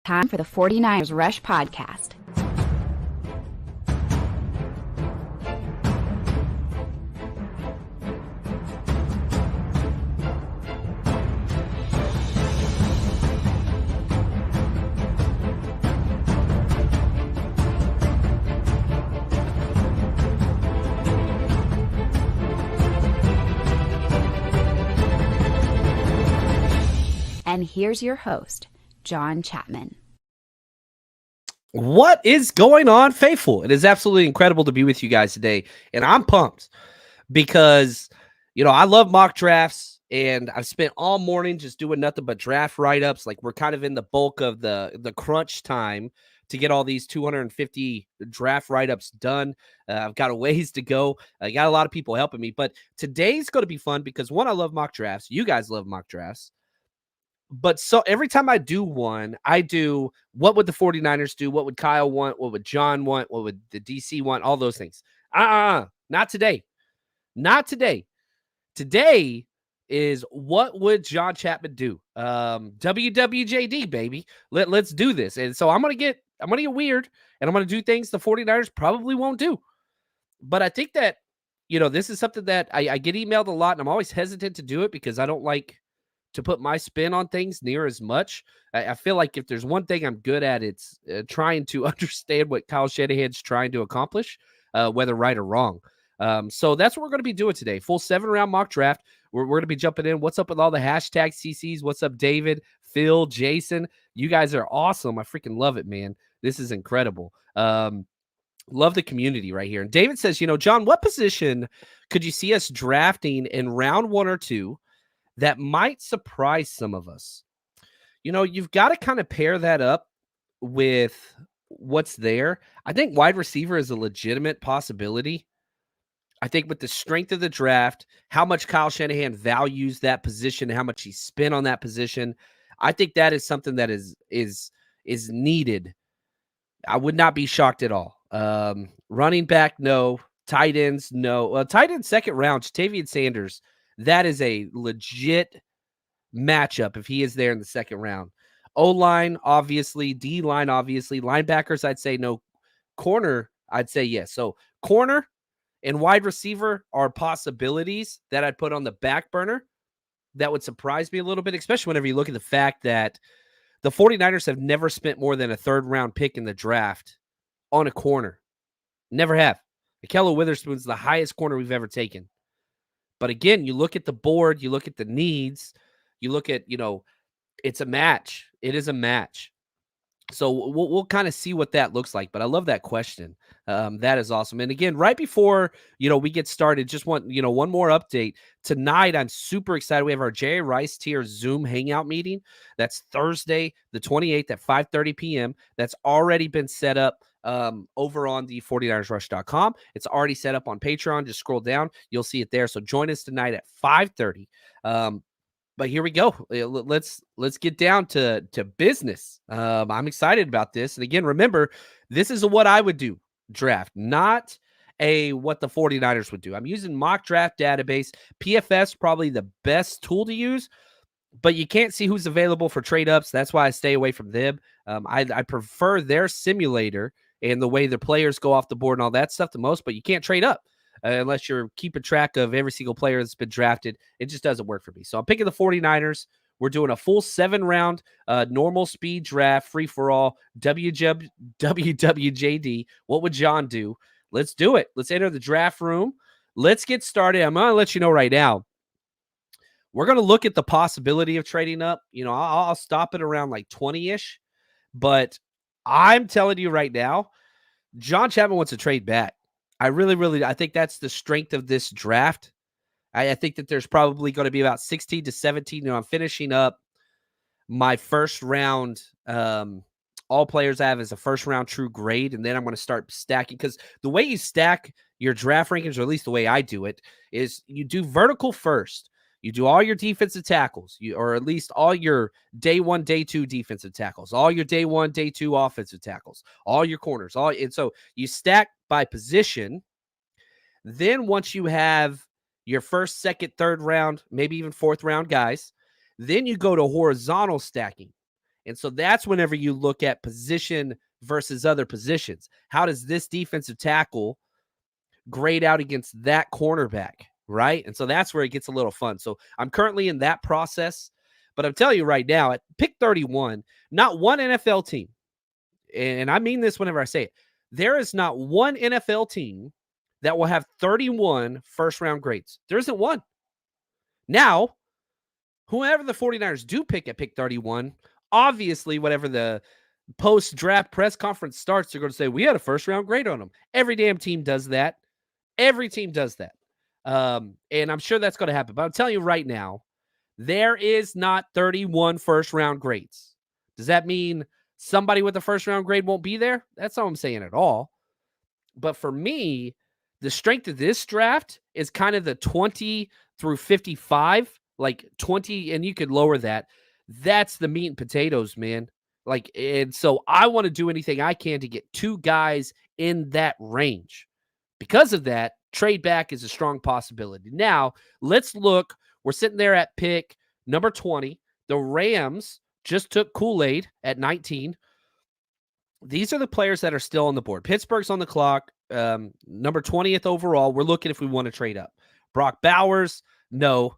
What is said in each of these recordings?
Time for the 49ers Rush podcast. And here's your host, John Chapman. What is going on, faithful? It is absolutely incredible to be with you guys today, and I'm pumped because, I love mock drafts, and I've spent all morning just doing nothing but draft write-ups. Like, we're kind of in the bulk of the crunch time to get all these 250 draft write-ups done. I've got a ways to go. I got a lot of people helping me, but today's going to be fun because, one, I love mock drafts. You guys love mock drafts. But so every time I do one, I do what would the 49ers do? What would Kyle want? What would John want? What would the DC want? All those things. Not today. Not today. Today is what would John Chapman do? WWJD, baby. Let's do this. And so I'm gonna get weird, and I'm gonna do things the 49ers probably won't do. But I think that, this is something that I get emailed a lot, and I'm always hesitant to do it because I don't like to put my spin on things near as much. I feel like if there's one thing I'm good at, it's trying to understand what Kyle Shanahan's trying to accomplish, whether right or wrong. So that's what we're going to be doing today. Full 7-round mock draft. We're going to be jumping in. What's up with all the hashtag CCs? What's up, David, Phil, Jason? You guys are awesome. I freaking love it, man. This is incredible. Love the community right here. And David says, John, what position could you see us drafting in round 1 or 2 that might surprise some of us? You've got to kind of pair that up with what's there. I think wide receiver is a legitimate possibility. I think with the strength of the draft, how much Kyle Shanahan values that position, how much he spent on that position, I think that is something that is needed. I would not be shocked at all. Running back, no. Tight ends, no. Tight end second round, Jatavian Sanders. That is a legit matchup if he is there in the second round. O-line, obviously. D-line, obviously. Linebackers, I'd say no. Corner, I'd say yes. So corner and wide receiver are possibilities that I'd put on the back burner. That would surprise me a little bit, especially whenever you look at the fact that the 49ers have never spent more than a third-round pick in the draft on a corner. Never have. Ahkello Witherspoon's the highest corner we've ever taken. But again, you look at the board, you look at the needs, you look at, it's a match. It is a match. So we'll kind of see what that looks like. But I love that question. That is awesome. And again, right before, we get started, just want, one more update. Tonight, I'm super excited. We have our Jerry Rice Tier Zoom Hangout meeting. That's Thursday, the 28th at 5:30 p.m. That's already been set up over on the 49ersrush.com. It's already set up on Patreon. Just scroll down. You'll see it there. So join us tonight at 5:30. But here we go. Let's get down to business. I'm excited about this. And again, remember, this is a what I would do draft, not a what the 49ers would do. I'm using mock draft database. PFS probably the best tool to use, but you can't see who's available for trade ups. That's why I stay away from them. I prefer their simulator and the way the players go off the board and all that stuff the most, but you can't trade up unless you're keeping track of every single player that's been drafted. It just doesn't work for me. So I'm picking the 49ers. We're doing a full 7-round normal speed draft, free for all, WWJD. What would John do? Let's do it. Let's enter the draft room. Let's get started. I'm going to let you know right now. We're going to look at the possibility of trading up. I'll stop it around like 20-ish. But I'm telling you right now, John Chapman wants to trade back. I think that's the strength of this draft. I think that there's probably going to be about 16 to 17. I'm finishing up my first round. All players I have is a first round true grade, and then I'm going to start stacking, because the way you stack your draft rankings, or at least the way I do it, is you do vertical first. You do all your defensive tackles, or at least all your day 1, day 2 defensive tackles, all your day 1, day 2 offensive tackles, all your corners, and so you stack by position. Then once you have your first, second, third round, maybe even fourth round guys, then you go to horizontal stacking. And so that's whenever you look at position versus other positions. How does this defensive tackle grade out against that cornerback, right? And so that's where it gets a little fun. So I'm currently in that process, but I'm telling you right now, at pick 31, not one NFL team, and I mean this whenever I say it, there is not one NFL team that will have 31 first-round grades. There isn't one. Now, whoever the 49ers do pick at pick 31, obviously, whatever the post-draft press conference starts, they're going to say, we had a first-round grade on them. Every damn team does that. Every team does that. And I'm sure that's going to happen. But I'm telling you right now, there is not 31 first-round grades. Does that mean somebody with a first-round grade won't be there? That's not what I'm saying at all. But for me, the strength of this draft is kind of the 20 through 55, like 20, and you could lower that. That's the meat and potatoes, man. Like, and so I want to do anything I can to get two guys in that range. Because of that, trade back is a strong possibility. Now, let's look. We're sitting there at pick number 20. The Rams just took Kool-Aid at 19. These are the players that are still on the board. Pittsburgh's on the clock, number 20th overall. We're looking if we want to trade up. Brock Bowers, no.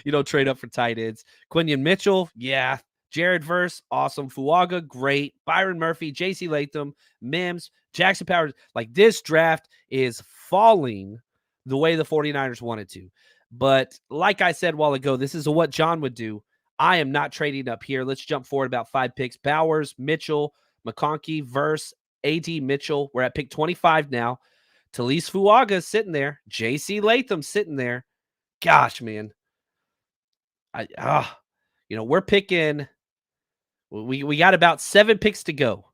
You don't trade up for tight ends. Quinion Mitchell, yeah. Jared Verse, awesome. Fuaga, great. Byron Murphy, J.C. Latham, Mims, Jackson Powers. Like, this draft is falling the way the 49ers wanted to. But like I said a while ago, this is what John would do. I am not trading up here. Let's jump forward about 5 picks. Bowers, Mitchell, McConkey, Verse, A.D. Mitchell. We're at pick 25 now. Talise Fuaga sitting there. J.C. Latham sitting there. Gosh, man. We're picking. We got about 7 picks to go.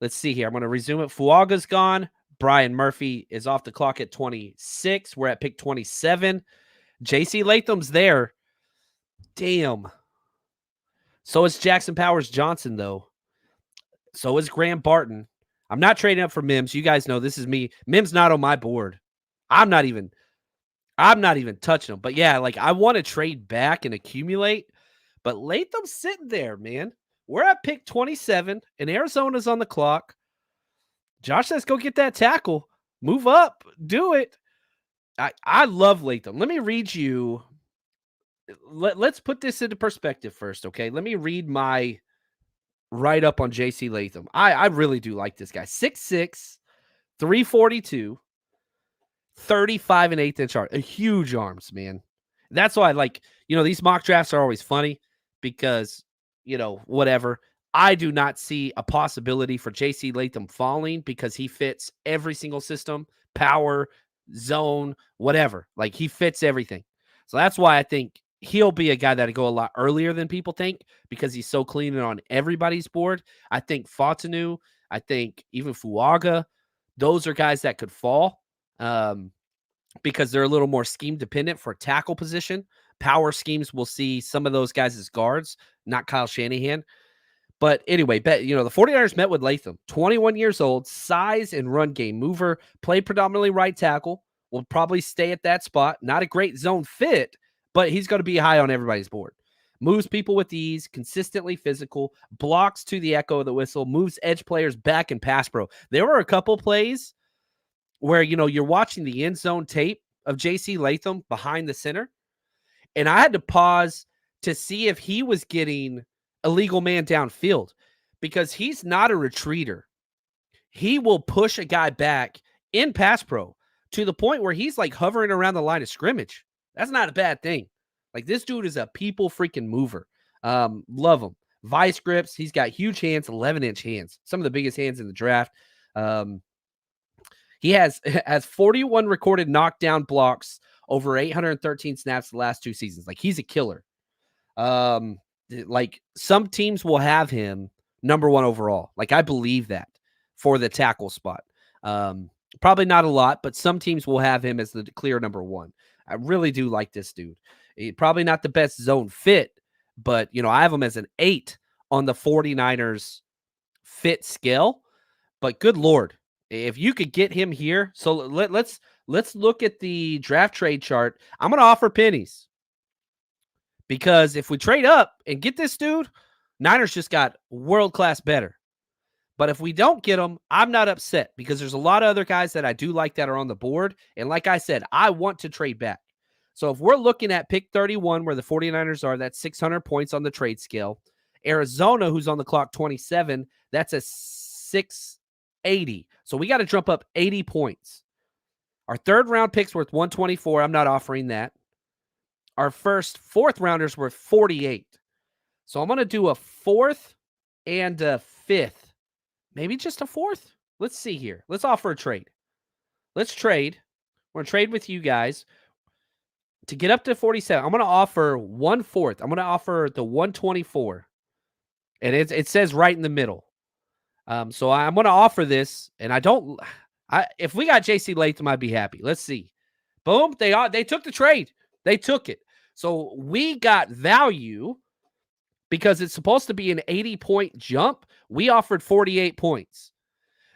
Let's see here. I'm going to resume it. Fuaga's gone. Brian Murphy is off the clock at 26. We're at pick 27. J.C. Latham's there. Damn. So is Jackson Powers Johnson, though. So is Graham Barton. I'm not trading up for Mims. You guys know this is me. Mims not on my board. I'm not even touching him. But yeah, like, I want to trade back and accumulate. But Latham's sitting there, man. We're at pick 27, and Arizona's on the clock. Josh says, go get that tackle. Move up. Do it. I love Latham. Let me read you. Let's put this into perspective first, okay? Let me read my write-up on J.C. Latham. I really do like this guy. 6'6", 342, 35 and 1/8 inch arm. Huge arms, man. That's why, like, these mock drafts are always funny because, whatever. I do not see a possibility for J.C. Latham falling because he fits every single system, power, zone, whatever. Like, he fits everything. So that's why I think he'll be a guy that'll go a lot earlier than people think because he's so clean and on everybody's board. I think Fatanu, I think even Fuaga, those are guys that could fall because they're a little more scheme dependent for tackle position. Power schemes, we'll see some of those guys as guards, not Kyle Shanahan. But anyway, the 49ers met with Latham, 21 years old, size and run game mover, played predominantly right tackle, will probably stay at that spot. Not a great zone fit, but he's going to be high on everybody's board. Moves people with ease, consistently physical, blocks to the echo of the whistle, moves edge players back and pass pro. There were a couple plays where, you're watching the end zone tape of J.C. Latham behind the center, and I had to pause to see if he was getting illegal man downfield because he's not a retreater. He will push a guy back in pass pro to the point where he's like hovering around the line of scrimmage. That's not a bad thing. Like, this dude is a people freaking mover. Love him. Vice grips. He's got huge hands, 11-inch hands. Some of the biggest hands in the draft. He has 41 recorded knockdown blocks over 813 snaps the last 2 seasons. Like, he's a killer. Like, some teams will have him number 1 overall. Like, I believe that for the tackle spot. Probably not a lot, but some teams will have him as the clear number 1. I really do like this dude. Probably not the best zone fit, but, I have him as an 8 on the 49ers fit scale. But good Lord, if you could get him here. So let's look at the draft trade chart. I'm going to offer pennies. Because if we trade up and get this dude, Niners just got world-class better. But if we don't get them, I'm not upset because there's a lot of other guys that I do like that are on the board. And like I said, I want to trade back. So if we're looking at pick 31, where the 49ers are, that's 600 points on the trade scale. Arizona, who's on the clock, 27, that's a 680. So we got to jump up 80 points. Our third round pick's worth 124. I'm not offering that. Our fourth rounder's worth 48. So I'm going to do a fourth and a fifth. Maybe just a fourth. Let's see here. Let's offer a trade. Let's trade. We're going to trade with you guys to get up to 47. I'm going to offer 1/4. I'm going to offer the 124. And it says right in the middle. So I'm going to offer this. And if we got JC Latham, I'd be happy. Let's see. Boom. They took the trade. They took it. So we got value because it's supposed to be an 80-point jump. We offered 48 points.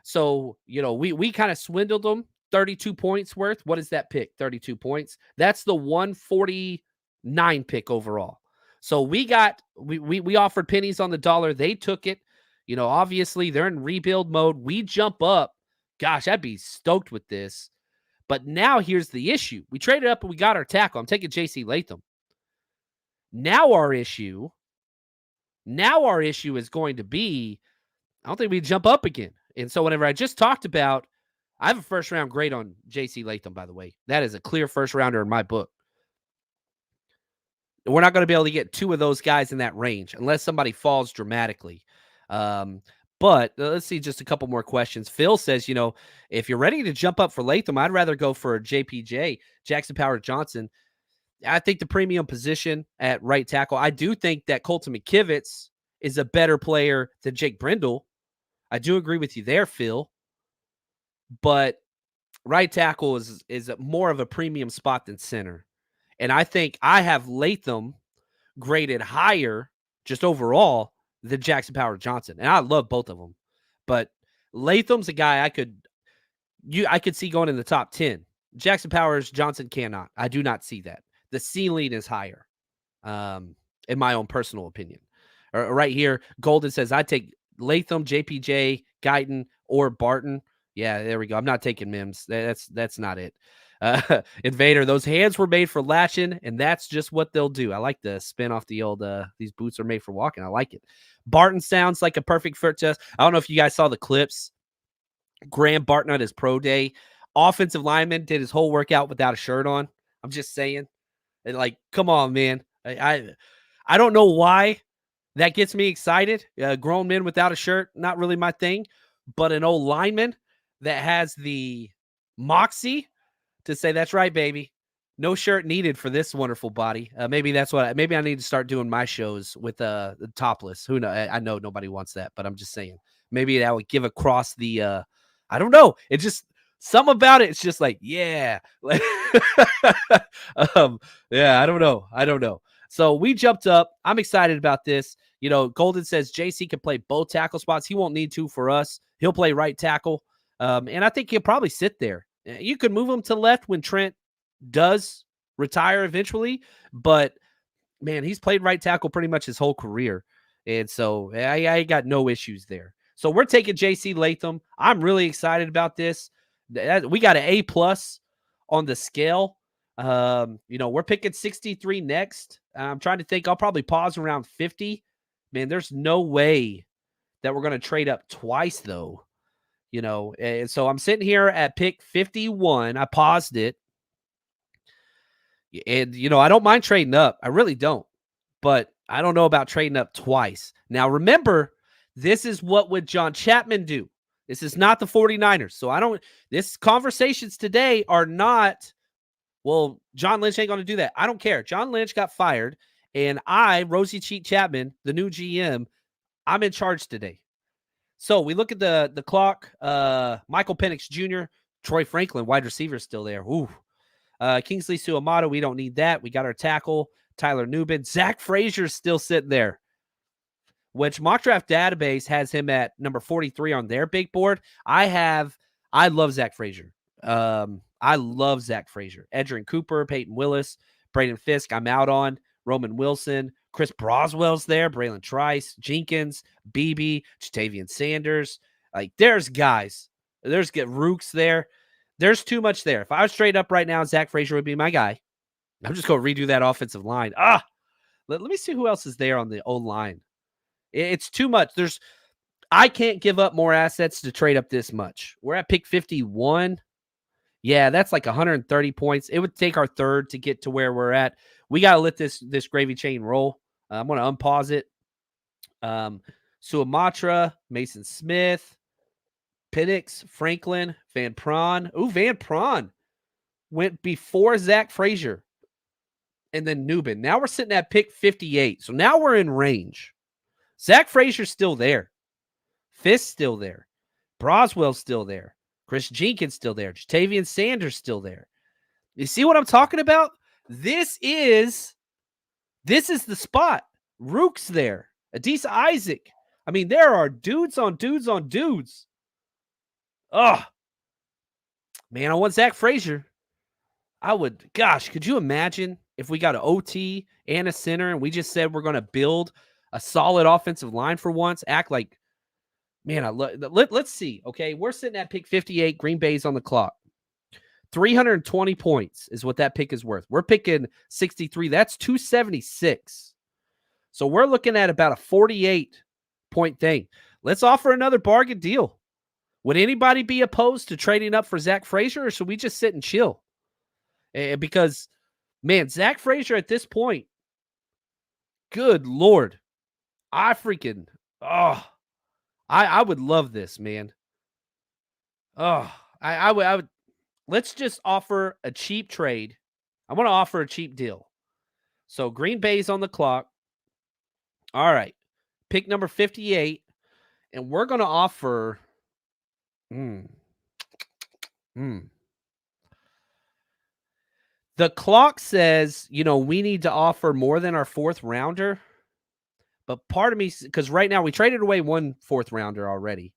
So, we kind of swindled them 32 points worth. What is that pick? 32 points. That's the 149 pick overall. So we offered pennies on the dollar. They took it. Obviously they're in rebuild mode. We jump up. Gosh, I'd be stoked with this. But now here's the issue. We traded up and we got our tackle. I'm taking JC Latham. Now our issue is going to be, I don't think we jump up again. And so whenever I just talked about, I have a first round grade on JC Latham, by the way. That is a clear first rounder in my book. We're not going to be able to get two of those guys in that range unless somebody falls dramatically. But let's see just a couple more questions. Phil says, if you're ready to jump up for Latham, I'd rather go for JPJ, Jackson Powers-Johnson. I think the premium position at right tackle. I do think that Colton McKivitz is a better player than Jake Brindle. I do agree with you there, Phil. But right tackle is more of a premium spot than center. And I think I have Latham graded higher just overall than Jackson Powers-Johnson. And I love both of them. But Latham's a guy I could see going in the top 10. Jackson Powers-Johnson cannot. I do not see that. The ceiling is higher, in my own personal opinion. Right here, Golden says, I take Latham, JPJ, Guyton, or Barton. Yeah, there we go. I'm not taking Mims. That's not it. Invader, those hands were made for latching, and that's just what they'll do. I like the spin off the old, these boots are made for walking. I like it. Barton sounds like a perfect fit test. I don't know if you guys saw the clips. Graham Barton at his pro day. Offensive lineman did his whole workout without a shirt on. I'm just saying. And come on, man. I don't know why that gets me excited. Grown men without a shirt, not really my thing. But an old lineman that has the moxie to say, that's right, baby. No shirt needed for this wonderful body. Maybe I need to start doing my shows with the topless. Who knows? I know nobody wants that, but I'm just saying. Maybe that would give across the, I don't know. It just, some about it, it's just yeah. Yeah, I don't know. So we jumped up. I'm excited about this. Golden says JC can play both tackle spots. He won't need to for us. He'll play right tackle. And I think he'll probably sit there. You could move him to left when Trent does retire eventually. But, man, he's played right tackle pretty much his whole career. And so I got no issues there. So we're taking JC Latham. I'm really excited about this. We got an A+ on the scale. We're picking 63 next. I'm trying to think. I'll probably pause around 50. Man, there's no way that we're going to trade up twice, though. And so I'm sitting here at pick 51. I paused it. And, I don't mind trading up. I really don't. But I don't know about trading up twice. Now, remember, this is what would John Chapman do. This is not the 49ers. So this conversations today are not, well, John Lynch ain't going to do that. I don't care. John Lynch got fired, and Rosie Cheat Chapman, the new GM, I'm in charge today. So we look at the clock. Michael Penix Jr., Troy Franklin, wide receiver, still there. Ooh. Kingsley Suamato, we don't need that. We got our tackle. Tyler Nubin. Zach Frazier's still sitting there, which Mock Draft Database has him at number 43 on their big board. I love Zach Frazier. I love Zach Frazier. Edgerrin Cooper, Peyton Willis, Braden Fisk, I'm out on. Roman Wilson, Chris Broswell's there, Braylon Trice, Jenkins, Beebe, Jatavian Sanders. Like, there's guys. There's Rooks there. There's too much there. If I was straight up right now, Zach Frazier would be my guy. I'm just going to redo that offensive line. Let me see who else is there on the O-line. It's too much. I can't give up more assets to trade up this much. We're at pick 51. Yeah, that's like 130 points. It would take our third to get to where we're at. We got to let this gravy chain roll. I'm going to unpause it. Suamatra, Mason Smith, Penix, Franklin, Van Pran. Ooh, Van Pran went before Zach Frazier and then Newbin. Now we're sitting at pick 58. So now we're in range. Zach Frazier's still there. Fisk's still there. Broswell's still there. Chris Jenkins still there. Jatavian Sanders still there. You see what I'm talking about? This is the spot. Rook's there. Adisa Isaac. I mean, there are dudes on dudes on dudes. Oh, man, I want Zach Frazier. Could you imagine if we got an OT and a center and we just said we're going to build a solid offensive line for once? Act like, man, let's see. Okay, we're sitting at pick 58. Green Bay's on the clock. 320 points is what that pick is worth. We're picking 63. That's 276. So we're looking at about a 48-point thing. Let's offer another bargain deal. Would anybody be opposed to trading up for Zach Frazier, or should we just sit and chill? Because, man, Zach Frazier at this point, good Lord, I would love this, man. I would. Let's just offer a cheap trade. I want to offer a cheap deal. So Green Bay's on the clock. All right. Pick number 58. And we're going to offer. The clock says, we need to offer more than our fourth rounder. But part of me, because right now we traded away one fourth rounder already.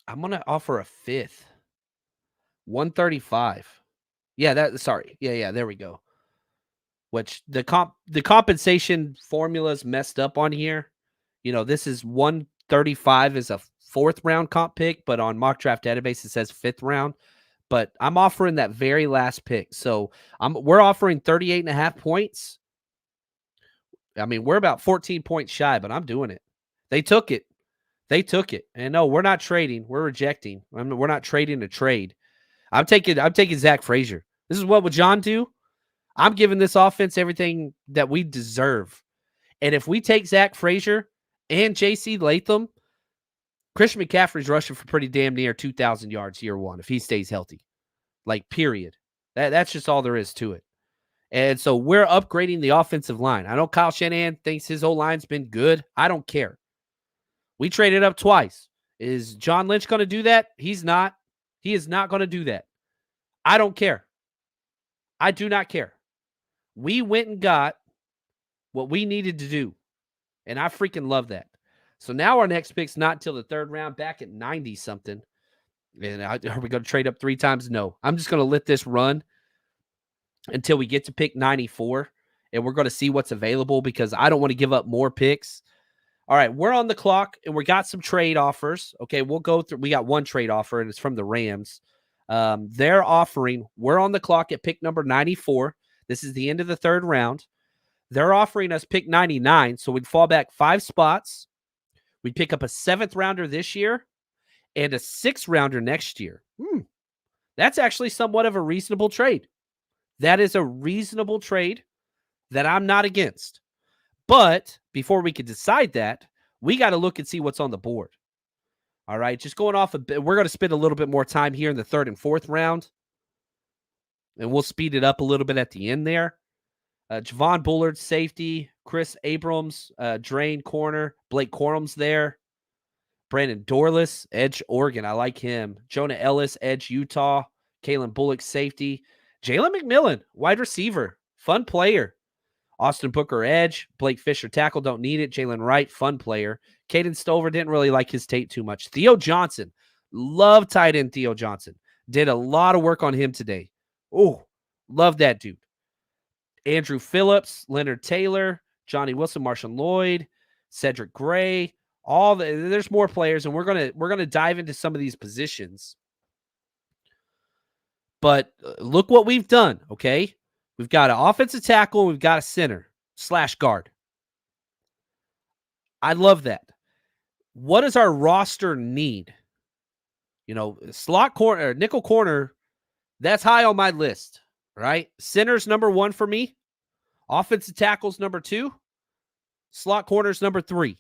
I'm going to offer a fifth. 135. Yeah, there we go. Which the compensation formula's messed up on here. This is 135 is a fourth round comp pick, but on mock draft database it says fifth round. But I'm offering that very last pick. So we're offering 38.5 points. I mean, we're about 14 points shy, but I'm doing it. They took it. And no, we're not trading. We're rejecting. We're not trading a trade. I'm taking Zach Frazier. This is what would John do? I'm giving this offense everything that we deserve. And if we take Zach Frazier and J.C. Latham, Christian McCaffrey's rushing for pretty damn near 2,000 yards year one if he stays healthy. Like, period. That's just all there is to it. And so we're upgrading the offensive line. I know Kyle Shanahan thinks his O-line's been good. I don't care. We traded up twice. Is John Lynch going to do that? He's not. He is not going to do that. I don't care. I do not care. We went and got what we needed to do. And I freaking love that. So now our next pick's not until the third round, back at 90-something. And are we going to trade up 3 times? No. I'm just going to let this run until we get to pick 94. And we're going to see what's available because I don't want to give up more picks. All right, we're on the clock, and we got some trade offers. Okay, we'll go through. We got one trade offer, and it's from the Rams. They're offering, we're on the clock at pick number 94. This is the end of the third round. They're offering us pick 99, so we'd fall back 5 spots. We'd pick up a 7th rounder this year and a 6th rounder next year. That's actually somewhat of a reasonable trade. That is a reasonable trade that I'm not against. But before we could decide that, we got to look and see what's on the board. All right, just going off a bit, we're going to spend a little bit more time here in the 3rd and 4th round. And we'll speed it up a little bit at the end there. Javon Bullard, safety. Chris Abrams, drain corner. Blake Corum's there. Brandon Dorless, edge Oregon. I like him. Jonah Ellis, edge Utah. Kalen Bullock, safety. Jalen McMillan, wide receiver. Fun player. Austin Booker, edge. Blake Fisher, tackle. Don't need it. Jalen Wright, fun player. Caden Stover, didn't really like his tape too much. Theo Johnson, love tight end Theo Johnson. Did a lot of work on him today. Oh, love that dude. Andrew Phillips, Leonard Taylor, Johnny Wilson, Marshawn Lloyd, Cedric Gray. There's more players, and we're gonna dive into some of these positions. But look what we've done, okay? We've got an offensive tackle, and we've got a center / guard. I love that. What does our roster need? Slot corner, nickel corner, that's high on my list, right? Center's number 1 for me. Offensive tackle's number 2. Slot corner's number 3.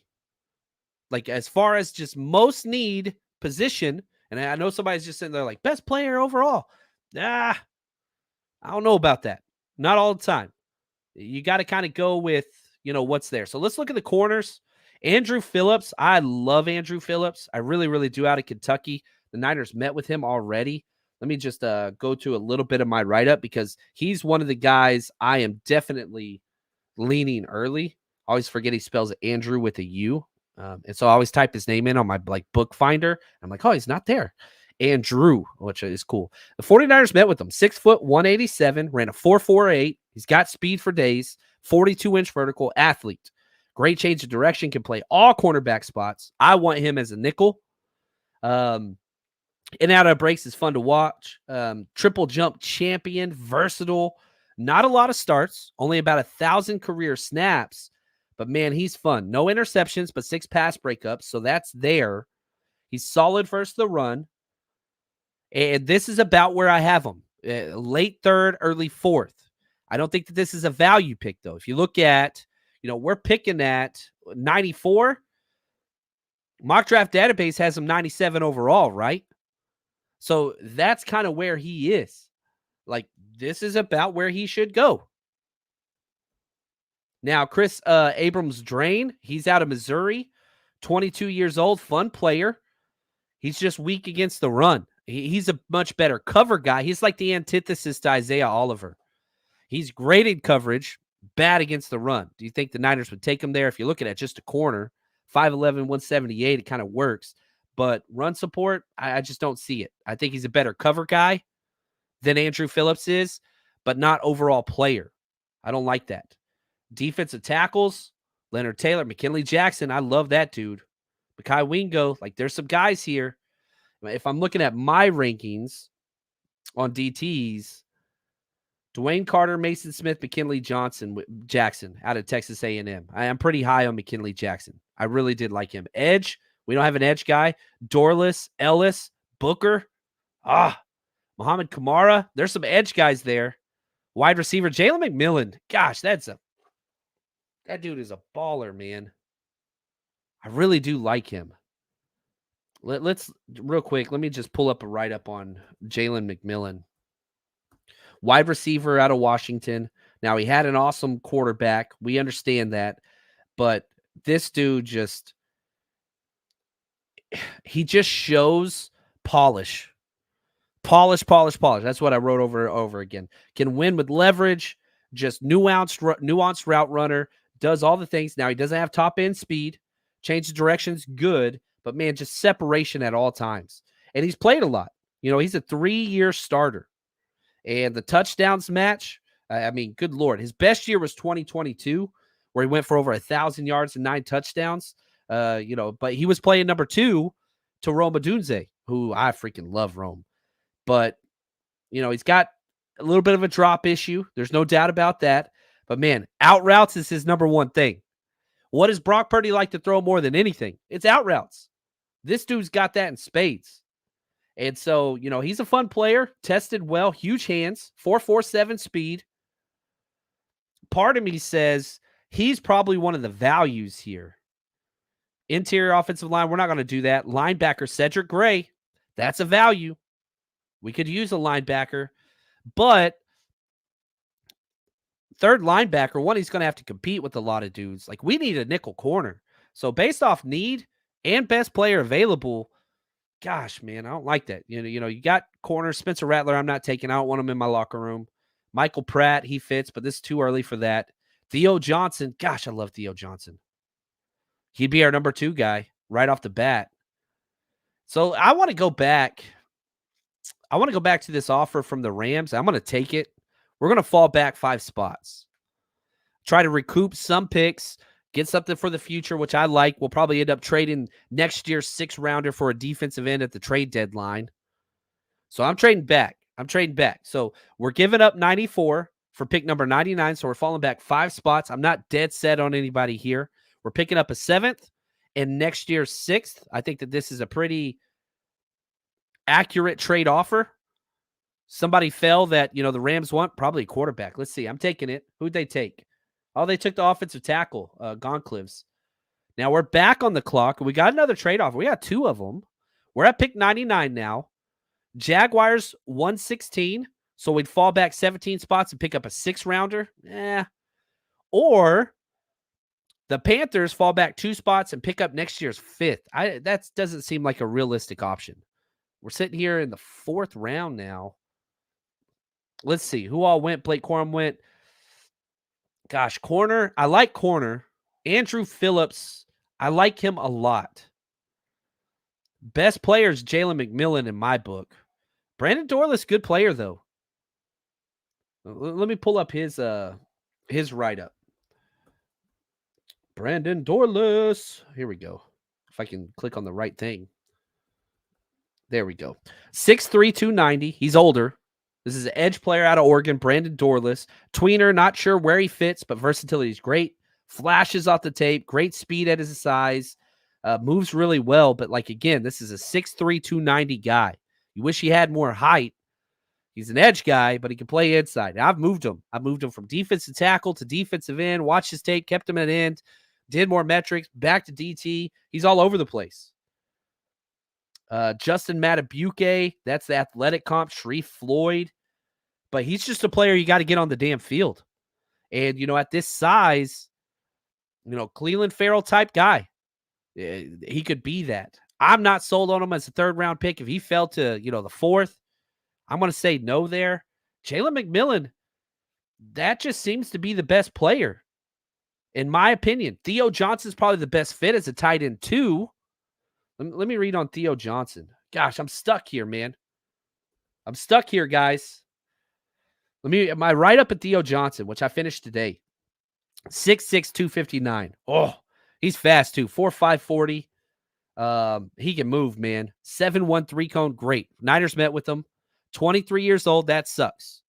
Like, as far as just most need position, and I know somebody's just sitting there like, best player overall. I don't know about that. Not all the time. You got to kind of go with, what's there. So let's look at the corners. Andrew Phillips. I love Andrew Phillips. I really, really do, out of Kentucky. The Niners met with him already. Let me just go to a little bit of my write-up, because he's one of the guys I am definitely leaning early. I always forget he spells Andrew with a U. And so I always type his name in on my book finder. I'm like, oh, he's not there. Andrew, which is cool. The 49ers met with him. 6 foot, 187, ran a 4.48. He's got speed for days, 42-inch vertical, athlete. Great change of direction, can play all cornerback spots. I want him as a nickel. In out of breaks is fun to watch. Triple jump champion, versatile. Not a lot of starts, only about 1,000 career snaps. But, man, he's fun. No interceptions, but 6 pass breakups, so that's there. He's solid versus the run. And this is about where I have him. Late 3rd, early 4th. I don't think that this is a value pick, though. If you look at, we're picking at 94. Mock Draft Database has him 97 overall, right? So that's kind of where he is. Like, this is about where he should go. Now, Chris Abrams-Drain, he's out of Missouri, 22 years old, fun player. He's just weak against the run. He's a much better cover guy. He's like the antithesis to Isaiah Oliver. He's great in coverage, bad against the run. Do you think the Niners would take him there? If you're looking at just a corner, 5'11", 178, it kind of works. But run support, I just don't see it. I think he's a better cover guy than Andrew Phillips is, but not overall player. I don't like that. Defensive tackles, Leonard Taylor, McKinley Jackson. I love that dude. Mekhi Wingo. Like, there's some guys here. If I'm looking at my rankings on DTs, Dwayne Carter, Mason Smith, McKinley Jackson out of Texas A&M. I am pretty high on McKinley Jackson. I really did like him. Edge, we don't have an edge guy. Dorless, Ellis, Booker. Muhammad Kamara. There's some edge guys there. Wide receiver, Jalen McMillan. Gosh, that dude is a baller, man. I really do like him. Let's real quick. Let me just pull up a write-up on Jalen McMillan. Wide receiver out of Washington. Now, he had an awesome quarterback. We understand that. But this dude he just shows polish. Polish. That's what I wrote over again. Can win with leverage, just nuanced route runner, does all the things. Now, he doesn't have top-end speed. Change of direction's good, but, man, just separation at all times. And he's played a lot. He's a 3-year starter. And the touchdowns match, I mean, good Lord. His best year was 2022, where he went for over 1,000 yards and 9 touchdowns. But he was playing number 2 to Rome Odunze, who I freaking love Rome. But, he's got a little bit of a drop issue. There's no doubt about that. But, man, out routes is his number 1 thing. What does Brock Purdy like to throw more than anything? It's out routes. This dude's got that in spades. And so, he's a fun player, tested well, huge hands, 4.47 speed. Part of me says he's probably one of the values here. Interior offensive line, we're not going to do that. Linebacker, Cedric Gray, that's a value. We could use a linebacker, but third linebacker, he's going to have to compete with a lot of dudes. Like, we need a nickel corner. So based off need and best player available, gosh, man, I don't like that. You got corner, Spencer Rattler, I'm not taking. I don't want him in my locker room. Michael Pratt, he fits, but this is too early for that. Theo Johnson, gosh, I love Theo Johnson. He'd be our number 2 guy right off the bat. So I want to go back. I want to go back to this offer from the Rams. I'm going to take it. We're going to fall back 5 spots. try to recoup some picks, get something for the future, which I like. We'll probably end up trading next year's 6-rounder for a defensive end at the trade deadline. So I'm trading back. So we're giving up 94 for pick number 99. So we're falling back 5 spots. I'm not dead set on anybody here. We're picking up a 7th and next year's 6th. I think that this is a pretty accurate trade offer. Somebody fell that, the Rams want probably a quarterback. Let's see. I'm taking it. Who'd they take? Oh, they took the offensive tackle, Goncalves. Now we're back on the clock. We got another trade offer. We got 2 of them. We're at pick 99 now. Jaguars 116. So we'd fall back 17 spots and pick up a 6-rounder. Or the Panthers fall back 2 spots and pick up next year's 5th. That doesn't seem like a realistic option. We're sitting here in the 4th round now. Let's see who all went. Blake Corum went. Gosh, corner. I like corner. Andrew Phillips. I like him a lot. Best player is Jalen McMillan in my book. Brandon Dorlus, good player though. Let me pull up his write-up. Brandon Dorlus. Here we go. If I can click on the right thing. There we go. 6'3", 290. He's older. This is an edge player out of Oregon, Brandon Dorlus. Tweener, not sure where he fits, but versatility is great. Flashes off the tape. Great speed at his size. Moves really well, but again, this is a 6'3", 290 guy. You wish he had more height. He's an edge guy, but he can play inside. Now, I've moved him. I moved him from defensive tackle to defensive end, watched his tape, kept him at end, did more metrics, back to DT. He's all over the place. Justin Matabuke, that's the athletic comp, Sharif Floyd. But he's just a player you got to get on the damn field. And, at this size, Cleveland Farrell type guy. He could be that. I'm not sold on him as a 3rd-round pick. If he fell to, the 4th, I'm going to say no there. Jalen McMillan, that just seems to be the best player, in my opinion. Theo Johnson's probably the best fit as a tight end, too. Let me read on Theo Johnson. Gosh, I'm stuck here, man. I'm stuck here, guys. My write-up at Theo Johnson, which I finished today. 6'6", 259. Oh, he's fast, too. 4'5", 40. He can move, man. 7'1", 3-cone, great. Niners met with him. 23 years old, that sucks.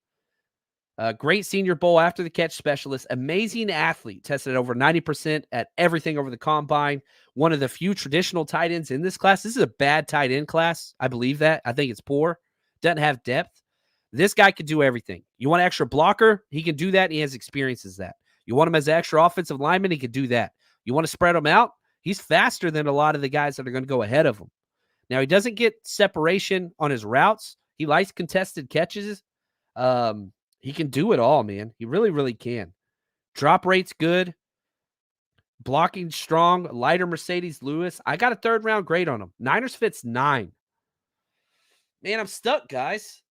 Great Senior Bowl after the catch specialist. Amazing athlete. Tested over 90% at everything over the combine. One of the few traditional tight ends in this class. This is a bad tight end class. I believe that. I think it's poor. Doesn't have depth. This guy can do everything. You want an extra blocker? He can do that. He has experience as that. You want him as an extra offensive lineman? He can do that. You want to spread him out? He's faster than a lot of the guys that are going to go ahead of him. Now, he doesn't get separation on his routes. He likes contested catches. He can do it all, man. He really, really can. Drop rate's good. Blocking strong. Lighter Mercedes Lewis. I got a 3rd-round grade on him. Niners fits 9. Man, I'm stuck, guys.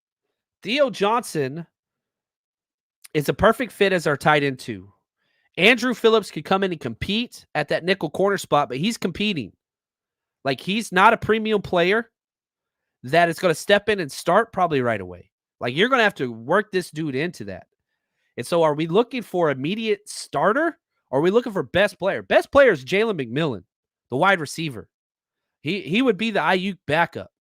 Theo Johnson is a perfect fit as our tight end, too. Andrew Phillips could come in and compete at that nickel corner spot, but he's competing. He's not a premium player that is going to step in and start probably right away. You're going to have to work this dude into that. And so are we looking for immediate starter or are we looking for best player? Best player is Jalen McMillan, the wide receiver. He would be the Ayuk backup.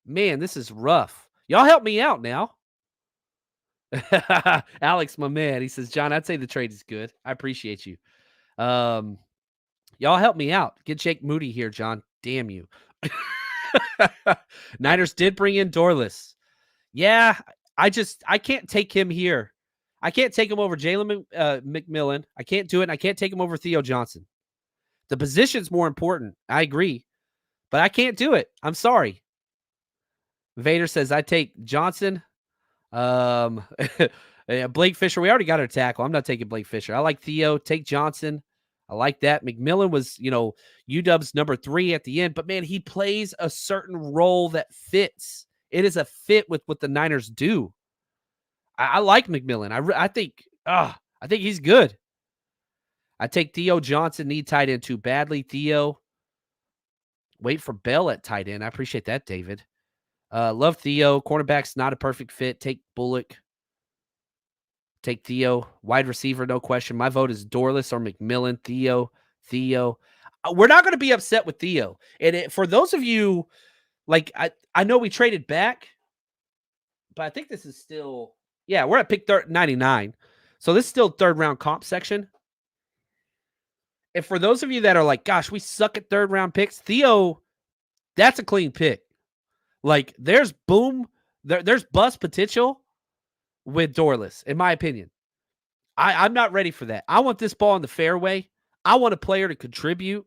Man, this is rough. Y'all help me out now. Alex, my man, he says, John, I'd say the trade is good. I appreciate you. Y'all help me out. Get Jake Moody here, John. Damn you. Niners did bring in Dorlus. Yeah, I can't take him here. I can't take him over Jalen McMillan. I can't do it. And I can't take him over Theo Johnson. The position's more important. I agree. But I can't do it. I'm sorry. Vader says, I take Johnson. Blake Fisher. We already got our tackle. I'm not taking Blake Fisher. I like Theo. Take Johnson. I like that. McMillan was, UW's number 3 at the end. But, man, he plays a certain role that fits. It is a fit with what the Niners do. I like McMillan. I think he's good. I take Theo Johnson, need tight end too badly. Theo. Wait for Bell at tight end. I appreciate that, David. Love Theo. Cornerback's not a perfect fit. Take Bullock. Take Theo. Wide receiver, no question. My vote is Dorless or McMillan. Theo. We're not going to be upset with Theo. And for those of you, like, I know we traded back, but I think this is still, yeah, we're at pick 99. So this is still third round comp section. And for those of you that are like, gosh, we suck at third round picks, Theo, that's a clean pick. Like, there's bust potential with Dorless, in my opinion. I'm not ready for that. I want this ball in the fairway. I want a player to contribute.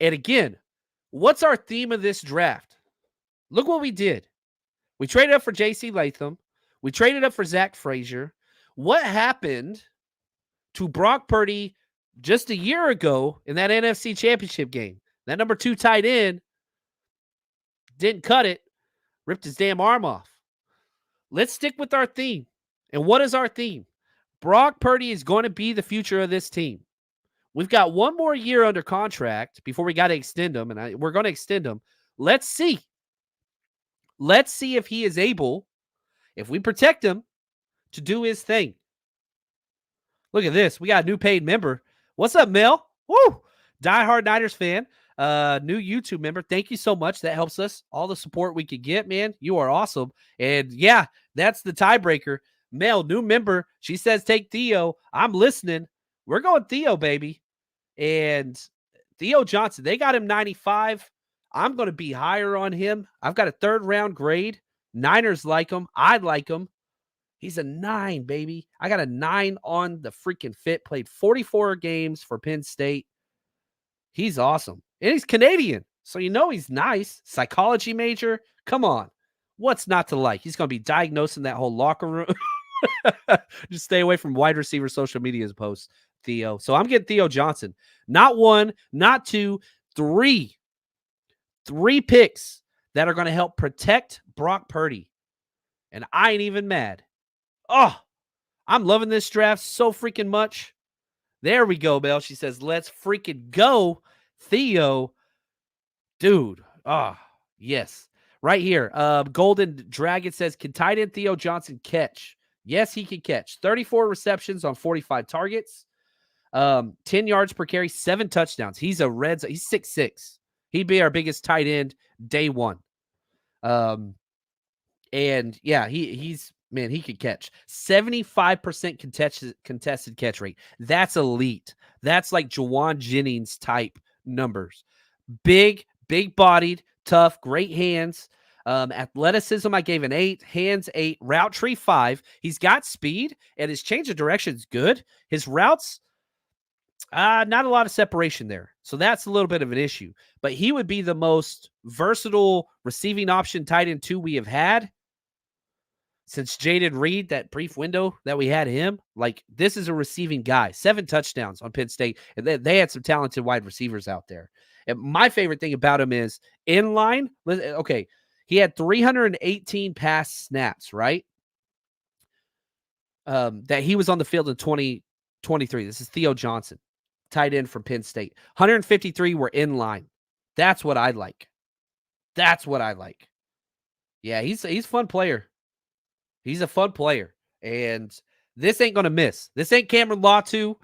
And again, what's our theme of this draft? Look what we did. We traded up for J.C. Latham. We traded up for Zach Frazier. What happened to Brock Purdy just a year ago in that NFC Championship game? That number 2 tight end didn't cut it, ripped his damn arm off. Let's stick with our theme. And what is our theme? Brock Purdy is going to be the future of this team. We've got one more year under contract before we got to extend him, and we're going to extend him. Let's see. Let's see if he is able, if we protect him, to do his thing. Look at this. We got a new paid member. What's up, Mel? Woo! Diehard Niners fan. New YouTube member. Thank you so much. That helps us. All the support we could get, man. You are awesome. And yeah, that's the tiebreaker. Mel, new member. She says take Theo. I'm listening. We're going Theo, baby. And Theo Johnson, they got him 95. I'm going to be higher on him. I've got a third round grade. Niners like him. I like him. He's a 9, baby. I got a 9 on the freaking fit. Played 44 games for Penn State. He's awesome. And he's Canadian. So you know he's nice. Psychology major. Come on. What's not to like? He's going to be diagnosing that whole locker room. Just stay away from wide receiver social media's posts, Theo. So I'm getting Theo Johnson. Not 1, not 2, 3. 3 picks that are going to help protect Brock Purdy. And I ain't even mad. Oh, I'm loving this draft so freaking much. There we go, Belle. She says, let's freaking go, Theo. Dude. Oh, yes. Right here. Golden Dragon says, can tight end Theo Johnson catch? Yes, he can catch. 34 receptions on 45 targets. 10 yards per carry, 7 touchdowns. He's a Reds. He's 6'6". He'd be our biggest tight end day one. And yeah, he's man, he could catch. 75% contested catch rate. That's elite. That's like Jawan Jennings type numbers. Big bodied, tough, great hands. Athleticism, I gave an 8. Hands, 8. Route tree, 5. He's got speed, and his change of direction is good. His routes, not a lot of separation there. So that's a little bit of an issue. But he would be the most versatile receiving option tight end 2 we have had since Jaden Reed, that brief window that we had him. Like, this is a receiving guy. 7 touchdowns on Penn State. And they had some talented wide receivers out there. And my favorite thing about him is in line. Okay, he had 318 pass snaps, right? That he was on the field in 2023. This is Theo Johnson, tight end from Penn State. 153 were in line. That's what I like. Yeah, he's a fun player. He's a fun player. And this ain't going to miss. This ain't Cameron Latu.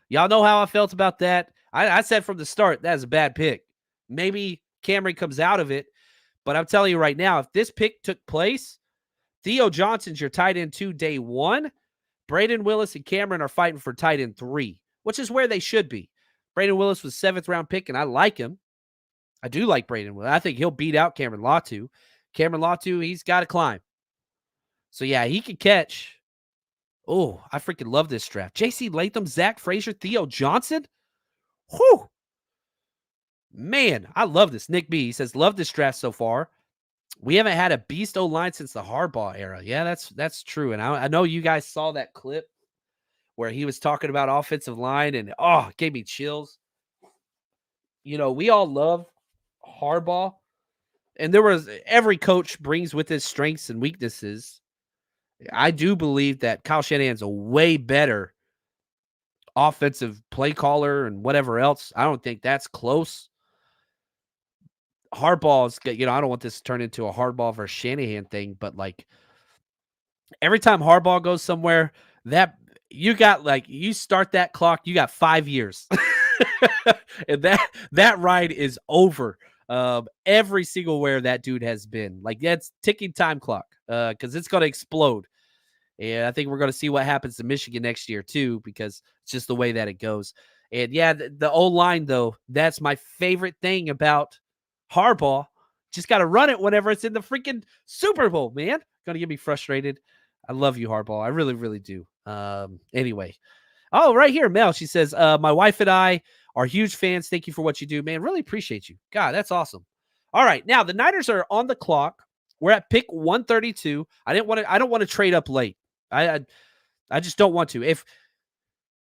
Y'all know how I felt about that. I said from the start, that's a bad pick. Maybe Cameron comes out of it. But I'm telling you right now, if this pick took place, Theo Johnson's your tight end 2 day 1. Braden Willis and Cameron are fighting for tight end 3, which is where they should be. Braden Willis was 7th round pick, and I like him. I do like Braden Willis. I think he'll beat out Cameron Latu. Cameron Latu, he's got to climb. So, yeah, he can catch. Oh, I freaking love this draft. J.C. Latham, Zach Frazier, Theo Johnson. Whew. Man, I love this. Nick B, he says, love this draft so far. We haven't had a beast O-line since the Harbaugh era. Yeah, that's true. And I know you guys saw that clip where he was talking about offensive line, and it gave me chills. You know, we all love Harbaugh, and every coach brings with his strengths and weaknesses. I do believe that Kyle Shanahan's a way better offensive play caller and whatever else. I don't think that's close. Harbaugh's, I don't want this to turn into a Harbaugh versus Shanahan thing, but like every time Harbaugh goes somewhere, that you got you start that clock, you got 5 years. And that ride is over. Every single where that dude has been. Like that's ticking time clock. Because it's gonna explode. And I think we're going to see what happens to Michigan next year, too, because it's just the way that it goes. And yeah, the O-line, though, that's my favorite thing about Harbaugh. Just got to run it whenever it's in the freaking Super Bowl, man. Going to get me frustrated. I love you, Harbaugh. I really, really do. Anyway. Oh, right here, Mel. She says, my wife and I are huge fans. Thank you for what you do, man. Really appreciate you. God, that's awesome. All right. Now, the Niners are on the clock. We're at pick 132. I don't want to trade up late. I just don't want to. If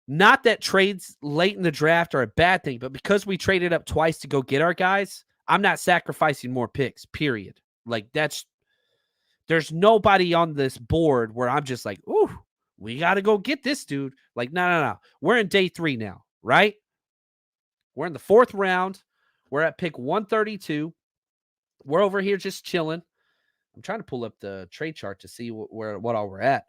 not that trades late in the draft are a bad thing, but because we traded up twice to go get our guys, I'm not sacrificing more picks, period. Like there's nobody on this board where I'm just like, ooh, we got to go get this dude. Like, no. We're in day 3 now, right? We're in the 4th round. We're at pick 132. We're over here just chilling. I'm trying to pull up the trade chart to see what all we're at.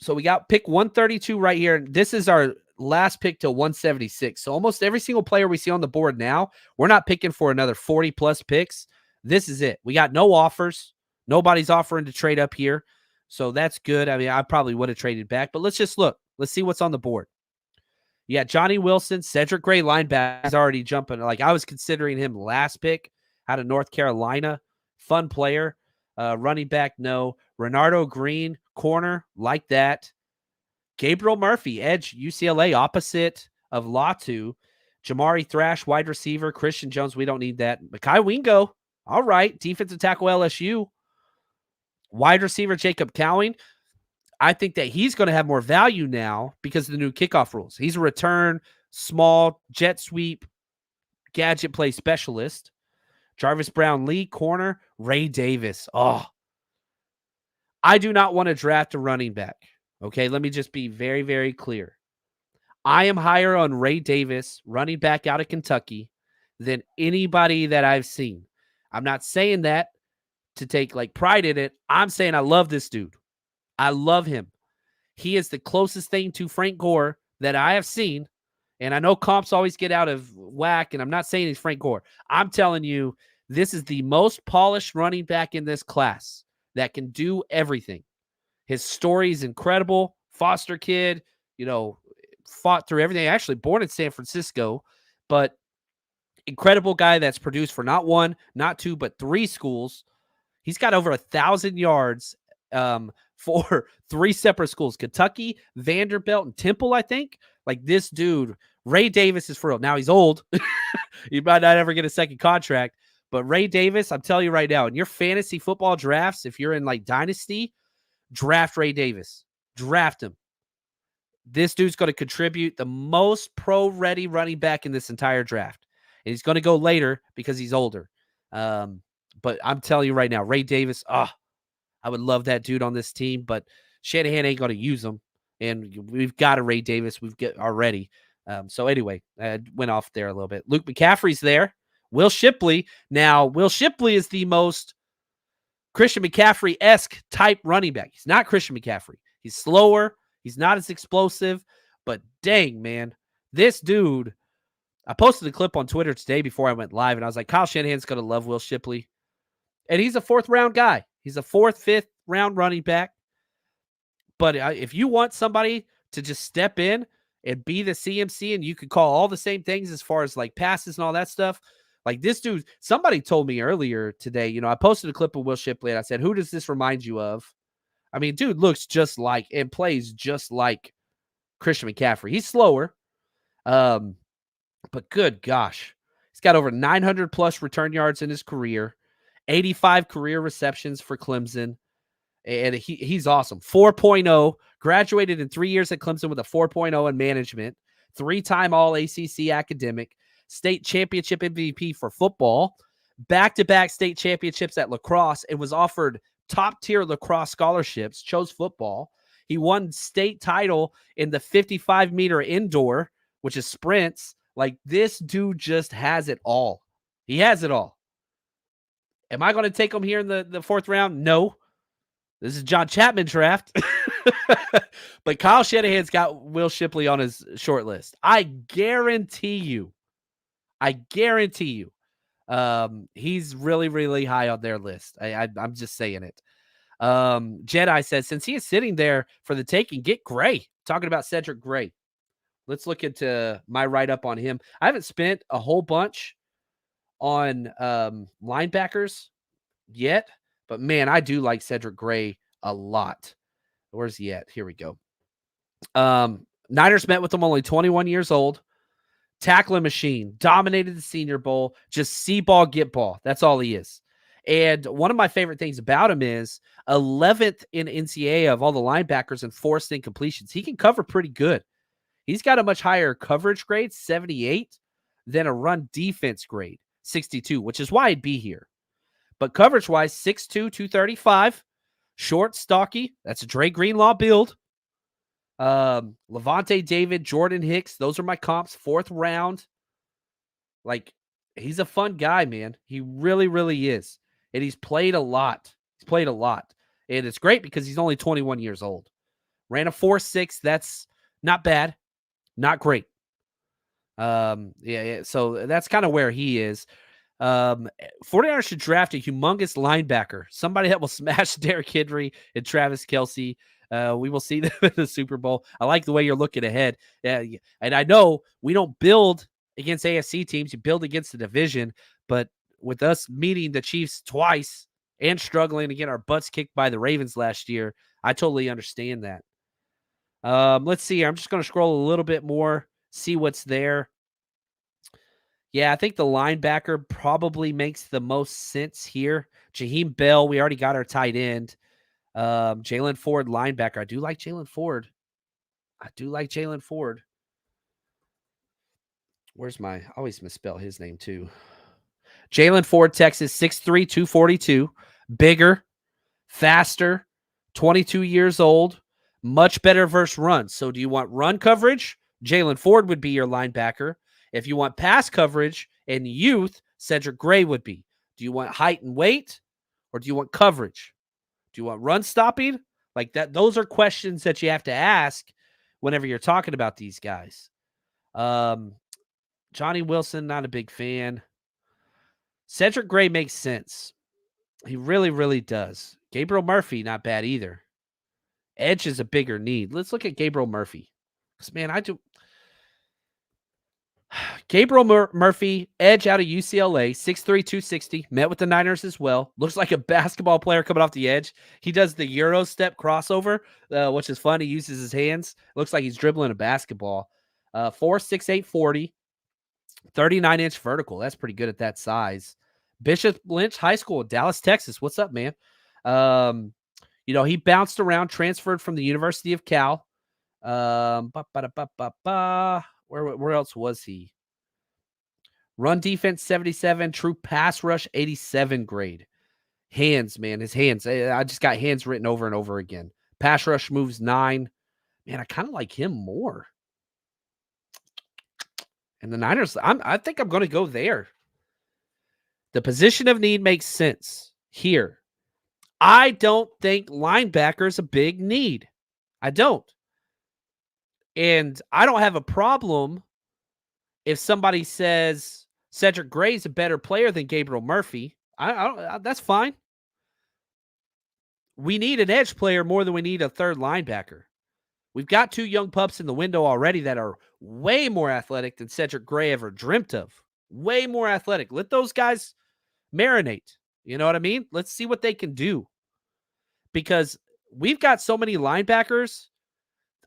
So we got pick 132 right here. This is our last pick to 176. So almost every single player we see on the board now, we're not picking for another 40 plus picks. This is it. We got no offers. Nobody's offering to trade up here. So that's good. I mean, I probably would have traded back, but let's just look. Let's see what's on the board. You got Johnny Wilson, Cedric Gray, linebacker, is already jumping. Like I was considering him last pick out of North Carolina. Fun player. Running back, no. Renardo Green, corner, like that. Gabriel Murphy, edge, UCLA, opposite of Latu. Jamari Thrash, wide receiver. Christian Jones, we don't need that. Mekhi Wingo, all right. Defensive tackle, LSU. Wide receiver, Jacob Cowing. I think that he's going to have more value now because of the new kickoff rules. He's a return, small, jet sweep, gadget play specialist. Jarvis Brown-Lee, corner. Ray Davis. Oh, I do not want to draft a running back. Okay, let me just be very, very clear. I am higher on Ray Davis, running back out of Kentucky, than anybody that I've seen. I'm not saying that to take pride in it. I'm saying I love this dude. I love him. He is the closest thing to Frank Gore that I have seen. And I know comps always get out of whack, and I'm not saying he's Frank Gore. I'm telling you, this is the most polished running back in this class that can do everything. His story is incredible. Foster kid, fought through everything. Actually born in San Francisco, but incredible guy that's produced for not 1, not 2, but 3 schools. He's got over 1,000 yards for 3 separate schools, Kentucky, Vanderbilt, and Temple, I think. Like this dude, Ray Davis is for real. Now he's old. He might not ever get a second contract, but Ray Davis, I'm telling you right now, in your fantasy football drafts, if you're in Dynasty, draft Ray Davis. Draft him. This dude's going to contribute the most pro-ready running back in this entire draft. And he's going to go later because he's older. But I'm telling you right now, Ray Davis, I would love that dude on this team, but Shanahan ain't going to use him. And we've got a Ray Davis. We've got already. So anyway, I went off there a little bit. Luke McCaffrey's there. Will Shipley. Now, Will Shipley is the most Christian McCaffrey-esque type running back. He's not Christian McCaffrey. He's slower. He's not as explosive. But dang, man, this dude, I posted a clip on Twitter today before I went live, and I was like, Kyle Shanahan's going to love Will Shipley. And he's a 4th-round guy. He's a 4th, 5th-round running back. But if you want somebody to just step in and be the CMC, and you could call all the same things as far as passes and all that stuff, this dude, somebody told me earlier today, I posted a clip of Will Shipley, and I said, who does this remind you of? I mean, dude looks just like and plays just like Christian McCaffrey. He's slower, but good gosh. He's got over 900-plus return yards in his career, 85 career receptions for Clemson, and he's awesome. 4.0, graduated in 3 years at Clemson with a 4.0 in management, 3-time All-ACC academic, state championship MVP for football, back-to-back state championships at lacrosse, and was offered top-tier lacrosse scholarships, chose football. He won state title in the 55-meter indoor, which is sprints. This dude just has it all. He has it all. Am I going to take him here in the 4th round? No. This is John Chapman draft. But Kyle Shanahan's got Will Shipley on his short list. I guarantee you. He's really, really high on their list. I'm just saying it. Jedi says, since he is sitting there for the taking, get Gray. Talking about Cedric Gray. Let's look into my write-up on him. I haven't spent a whole bunch on linebackers yet, but man, I do like Cedric Gray a lot. Where's he at? Here we go. Niners met with him only 21 years old. Tackling machine, dominated the Senior Bowl, just see ball, get ball. That's all he is. And one of my favorite things about him is 11th in NCAA of all the linebackers and forced incompletions. He can cover pretty good. He's got a much higher coverage grade, 78, than a run defense grade, 62, which is why I'd be here. But coverage-wise, 6'2", 235, short, stocky. That's a Dre Greenlaw build. Levante David, Jordan Hicks, those are my comps. 4th round. Like, he's a fun guy, man. He really, really is. And he's played a lot. And it's great because he's only 21 years old. Ran a 4.6. That's not bad. Not great. So that's kind of where he is. 49ers should draft a humongous linebacker, somebody that will smash Derrick Henry and Travis Kelce. We will see them in the Super Bowl. I like the way you're looking ahead. And I know we don't build against AFC teams. You build against the division. But with us meeting the Chiefs twice and struggling to get our butts kicked by the Ravens last year, I totally understand that. Let's see. I'm just going to scroll a little bit more, see what's there. Yeah, I think the linebacker probably makes the most sense here. Jaheim Bell, we already got our tight end. Jalen Ford, linebacker. I do like Jalen Ford. Where's I always misspell his name too. Jalen Ford, Texas, 6'3", 242. Bigger, faster, 22 years old. Much better versus run. So do you want run coverage? Jalen Ford would be your linebacker. If you want pass coverage and youth, Cedric Gray would be. Do you want height and weight, or do you want coverage? Do you want run stopping? Like that, those are questions that you have to ask whenever you're talking about these guys. Johnny Wilson, not a big fan. Cedric Gray makes sense. He really, really does. Gabriel Murphy, not bad either. Edge is a bigger need. Let's look at Gabriel Murphy. Because, man, Gabriel Murphy, edge out of UCLA, 6'3", 260, met with the Niners as well. Looks like a basketball player coming off the edge. He does the Euro step crossover, which is fun. He uses his hands. Looks like he's dribbling a basketball. 4'6", 40, 39-inch vertical. That's pretty good at that size. Bishop Lynch High School, Dallas, Texas. What's up, man? He bounced around, transferred from the University of Cal. Where else was he? Run defense, 77. True pass rush, 87 grade. Hands, man. His hands. I just got hands written over and over again. Pass rush moves 9. Man, I kind of like him more. And the Niners, I think I'm going to go there. The position of need makes sense here. I don't think linebacker is a big need. I don't. And I don't have a problem if somebody says Cedric Gray is a better player than Gabriel Murphy. That's fine. We need an edge player more than we need a third linebacker. We've got 2 young pups in the window already that are way more athletic than Cedric Gray ever dreamt of. Way more athletic. Let those guys marinate. You know what I mean? Let's see what they can do. Because we've got so many linebackers,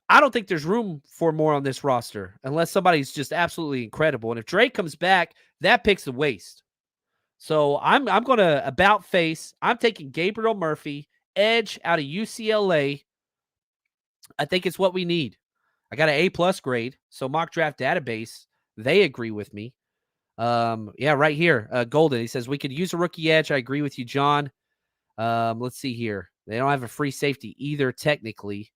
I don't think there's room for more on this roster unless somebody's just absolutely incredible. And if Drake comes back, that pick's a waste. So I'm going to about face. I'm taking Gabriel Murphy, edge out of UCLA. I think it's what we need. I got an A+ grade. So mock draft database, they agree with me. Right here, Golden. He says we could use a rookie edge. I agree with you, John. Let's see here. They don't have a free safety either, technically.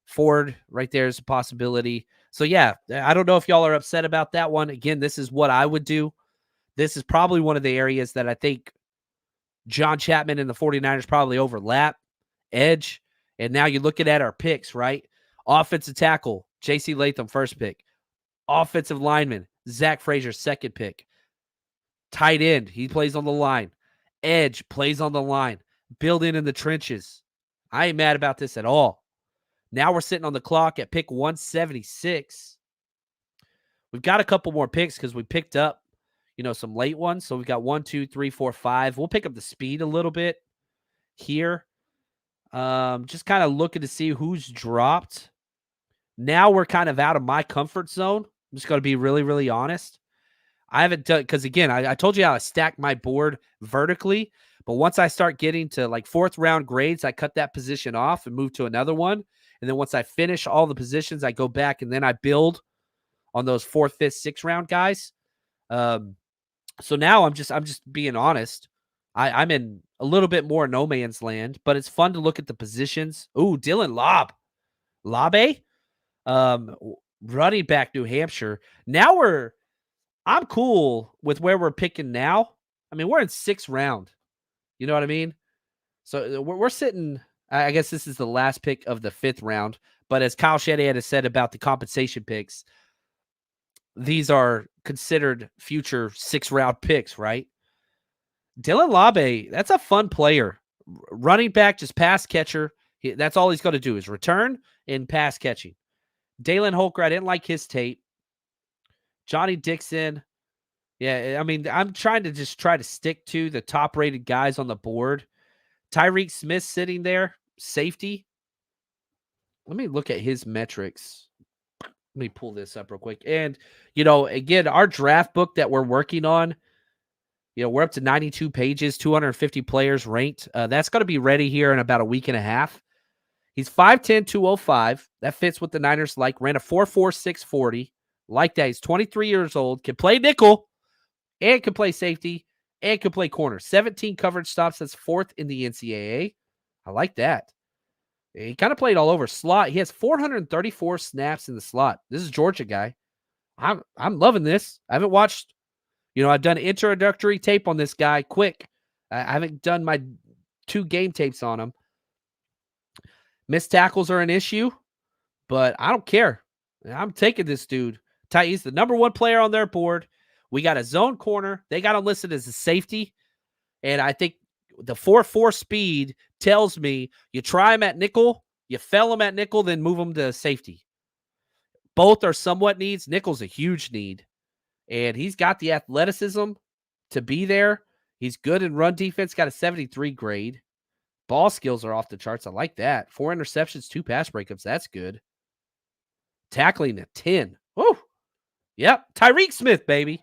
Ford right there is a possibility. So, yeah, I don't know if y'all are upset about that one. Again, this is what I would do. This is probably one of the areas that I think John Chapman and the 49ers probably overlap. Edge. And now you're looking at our picks, right? Offensive tackle, J.C. Latham, first pick. Offensive lineman, Zach Frazier, second pick. Tight end, he plays on the line. Edge plays on the line. Build in the trenches. I ain't mad about this at all. Now we're sitting on the clock at pick 176. We've got a couple more picks because we picked up, some late ones. So we've got 1, 2, 3, 4, 5. We'll pick up the speed a little bit here. Just kind of looking to see who's dropped. Now we're kind of out of my comfort zone. I'm just going to be really, really honest. I haven't done, because again, I told you how I stack my board vertically, but once I start getting to like 4th round grades, I cut that position off and move to another one. And then once I finish all the positions, I go back and then I build on those 4th, 5th, 6th round guys. So now I'm just being honest. I'm in a little bit more no man's land, but it's fun to look at the positions. Ooh, Dylan Labe, running back, New Hampshire. Now I'm cool with where we're picking now. I mean, we're in 6th round. You know what I mean? So we're sitting, I guess this is the last pick of the 5th round. But as Kyle Shanahan has said about the compensation picks, these are considered future 6th round picks, right? Dylan Labe, that's a fun player. Running back, just pass catcher. That's all he's going to do is return and pass catching. Dalen Holker, I didn't like his tape. Johnny Dixon. Yeah, I mean, I'm trying to stick to the top-rated guys on the board. Tyreek Smith sitting there, safety. Let me look at his metrics. Let me pull this up real quick. And, again, our draft book that we're working on, we're up to 92 pages, 250 players ranked. That's going to be ready here in about a week and a half. He's 5'10", 205. That fits what the Niners like. Ran a 4.4 640. Like that. He's 23 years old. Can play nickel and can play safety and can play corner. 17 coverage stops. That's 4th in the NCAA. I like that. He kind of played all over slot. He has 434 snaps in the slot. This is a Georgia guy. I'm loving this. I haven't watched, I've done introductory tape on this guy quick. I haven't done my 2 game tapes on him. Missed tackles are an issue, but I don't care. I'm taking this dude. He's the number 1 player on their board. We got a zone corner. They got him listed as a safety. And I think the 4.4 speed tells me you try him at nickel, you fell him at nickel, then move him to safety. Both are somewhat needs. Nickel's a huge need. And he's got the athleticism to be there. He's good in run defense, got a 73 grade. Ball skills are off the charts. I like that. 4 interceptions, 2 pass breakups. That's good. Tackling a 10. Woo! Yep. Tyreek Smith, baby.